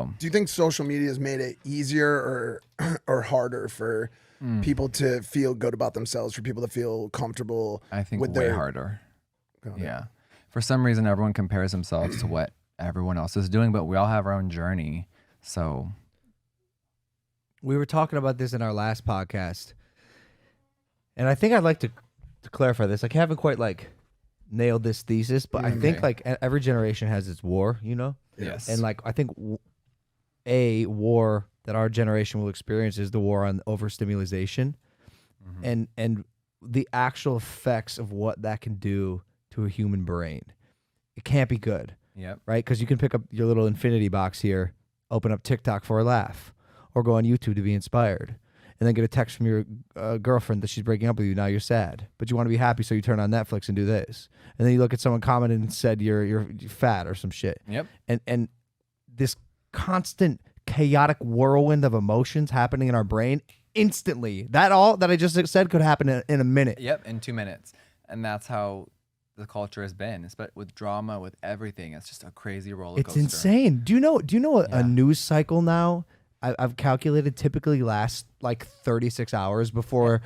Do you think social media has made it easier or harder for people to feel good about themselves, for people to feel comfortable? I think with way harder. Yeah. For some reason, everyone compares themselves to what everyone else is doing, but we all have our own journey. So we were talking about this in our last podcast, and I think I'd like to clarify this. I haven't quite like nailed this thesis, but I think like every generation has its war, you know? Yes. And like I think a war that our generation will experience is the war on overstimulation, and the actual effects of what that can do to a human brain. It can't be good. Yep. Right? Because you can pick up your little infinity box here, open up TikTok for a laugh, or go on YouTube to be inspired, and then get a text from your girlfriend that she's breaking up with you. Now you're sad, but you want to be happy, so you turn on Netflix and do this. And then you look at someone commented and said you're fat or some shit. Yep. And this constant chaotic whirlwind of emotions happening in our brain instantly. That all that I just said could happen in a minute. Yep, in 2 minutes. And that's how the culture has been. But with drama, with everything, it's just a crazy roller coaster. It's insane. Do you know a news cycle now? I've calculated typically lasts like 36 hours before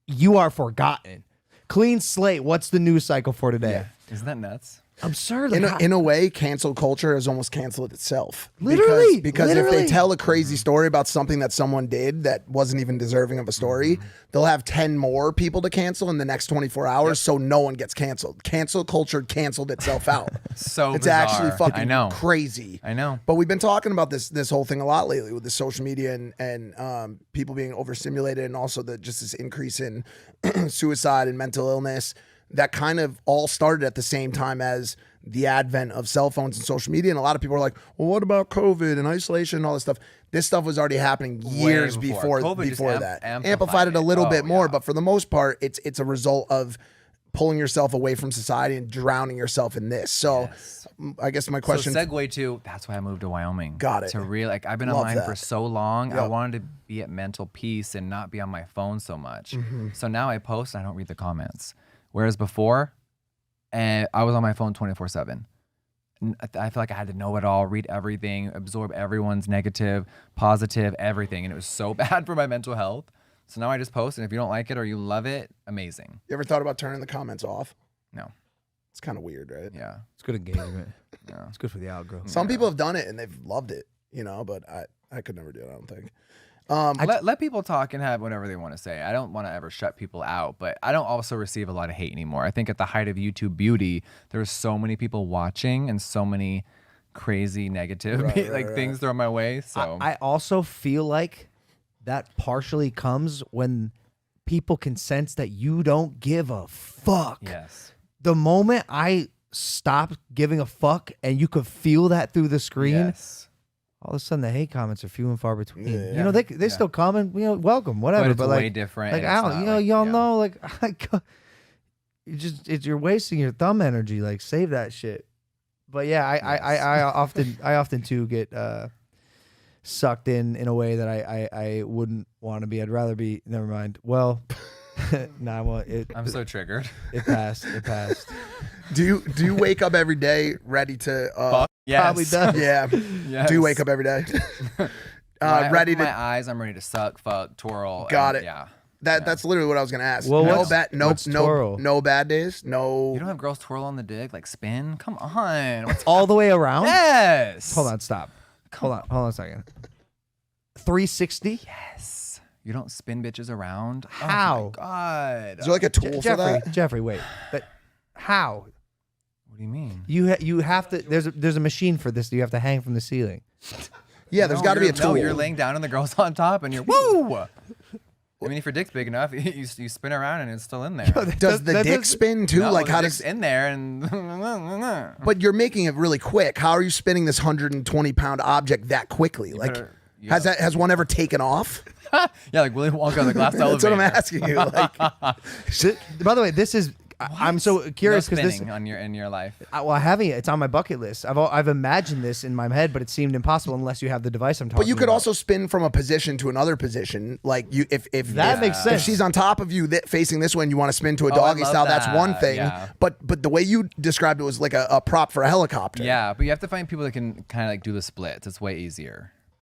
you are forgotten. Clean slate. What's the news cycle for today? Yeah. Isn't that nuts? Absurd. In a way, cancel culture has almost canceled itself. Literally. Because if they tell a crazy story about something that someone did that wasn't even deserving of a story, they'll have 10 more people to cancel in the next 24 hours, so no one gets canceled. Cancel culture canceled itself out. So it's bizarre. actually fucking I know. crazy. I know. But we've been talking about this whole thing a lot lately with the social media and people being overstimulated, and also just this increase in suicide and mental illness. That kind of all started at the same time as the advent of cell phones and social media. And a lot of people are like, well, what about COVID and isolation and all this stuff? This stuff was already happening years before that. Amplified it a little bit more, but for the most part, it's a result of pulling yourself away from society and drowning yourself in this. So I guess my question... So segue to, that's why I moved to Wyoming. Got it. To really, like, I've been online for so long. I wanted to be at mental peace and not be on my phone so much. So now I post and I don't read the comments. Whereas before, I was on my phone 24/7. I feel like I had to know it all, read everything, absorb everyone's negative, positive, everything. And it was so bad for my mental health. So now I just post, and if you don't like it or you love it, amazing. You ever thought about turning the comments off? No. It's kind of weird, right? Yeah. It's good engagement. It's good for the algorithm. Some people have done it and they've loved it, you know, but I could never do it, I don't think. Let people talk and have whatever they want to say. I don't want to ever shut people out, but I don't also receive a lot of hate anymore. I think at the height of YouTube beauty, there were so many people watching and so many crazy negative things thrown my way. So I also feel like that partially comes when people can sense that you don't give a fuck. Yes. The moment I stopped giving a fuck and you could feel that through the screen, all of a sudden the hate comments are few and far between. Yeah. You know, they still come and, you know, welcome, whatever. But it's way different. Like, Al, you know, y'all know, like, you're wasting your thumb energy. Like, save that shit. But yeah, I often too get sucked in a way that I wouldn't want to be. I'd rather be. Never mind. Well, I'm so triggered. It passed. Do you wake up every day ready to? Fuck. Yes. Probably does. Yeah. Yes. Do you wake up every day? Ready to my eyes? I'm ready to suck, fuck, twirl. Got it. Yeah. That's literally what I was gonna ask. Well, no bad days. No. You don't have girls twirl on the dick, like spin? Come on. What's All the way around? Yes. Hold on, stop. Hold on a second. 360? Yes. You don't spin bitches around? How? Oh my God. Is there like a tool for that? Jeffrey, wait. But how? What do you mean? You have to. There's a machine for this that you have to hang from the ceiling. Yeah, there's got to be a tool. No, you're laying down and the girl's on top and you're woo. I mean, if your dick's big enough, you spin around and it's still in there. Does the dick spin too? No, like the how dick's does? in there and. But you're making it really quick. How are you spinning this 120-pound object that quickly? Has one ever taken off? Yeah, like Willy Wonka on the glass elevator. That's what I'm asking you. Like, By the way, this is. I'm so curious no because spinning in your life. well, having it, it's on my bucket list. I've imagined this in my head, but it seemed impossible unless you have the device I'm talking about. But you could also spin from a position to another position. Like if That makes if sense. she's on top of you facing this way and you want to spin to a I doggy love style, that's one that, thing. yeah. But the way you described it was like a prop for a helicopter. Yeah, but you have to find people that can kind of like do the splits. It's way easier.